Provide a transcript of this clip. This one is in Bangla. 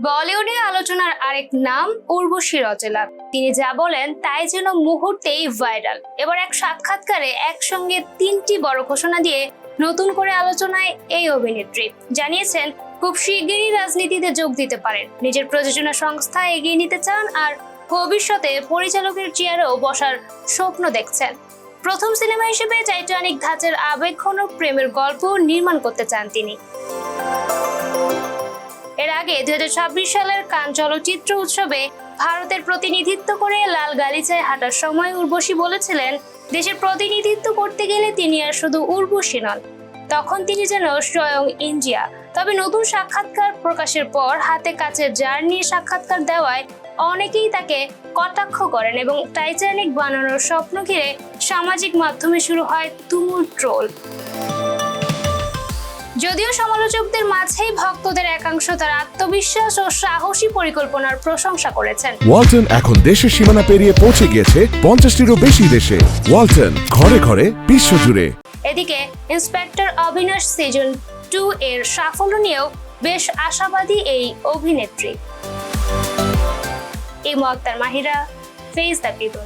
বলিউডে আলোচনার আরেক নাম উর্বশী রৌটেলা। তিনি যা বলেন তাই যেন মুহূর্তেই ভাইরাল। এবার এক সাক্ষাৎকারে একসঙ্গে 3টি বড় ঘোষণা দিয়ে নতুন করে আলোচনায় এই অভিনেত্রী জানিয়েছেন খুব শিগগিরই রাজনীতিতে যোগ দিতে পারেন, নিজের প্রযোজনা সংস্থা এগিয়ে নিতে চান আর ভবিষ্যতে পরিচালকের চেয়ারেও বসার স্বপ্ন দেখছেন। প্রথম সিনেমা হিসেবে টাইটানিক ধাঁচের আবেগঘন প্রেমের গল্প নির্মাণ করতে চান তিনি। এর আগে 2026 সালের কান চলচ্চিত্র উৎসবে ভারতের প্রতিনিধিত্ব করে লাল গালিচায় হাঁটার সময় উর্বশী বলেছিলেন, দেশের প্রতিনিধিত্ব করতে গেলে তিনি আর শুধু উর্বশী নন, তখন তিনি যেন স্বয়ং ইন্ডিয়া। তবে নতুন সাক্ষাৎকার প্রকাশের পর হাতে কাছে জার নিয়ে সাক্ষাৎকার দেওয়ায় অনেকেই তাকে কটাক্ষ করেন এবং টাইটানিক বানানোর স্বপ্ন ঘিরে সামাজিক মাধ্যমে শুরু হয় তুমুল ট্রোল। যদিও সমালোচকদের মাঝেই ভক্তদের একাংশ তার আত্মবিশ্বাস ও সাহসী পরিকল্পনার প্রশংসা করেছেন। ওয়ালটন এখন দেশের সীমানা পেরিয়ে পৌঁছে গিয়েছে 50টিরও বেশি দেশে। ওয়ালটন, ঘরে ঘরে বিশ্বজুড়ে। এদিকে ইন্সপেক্টর অবিনাশ সিজন 2 এর সাফল্য নিয়েও বেশ আশাবাদী এই অভিনেত্রী। Imo Mahira, face the people.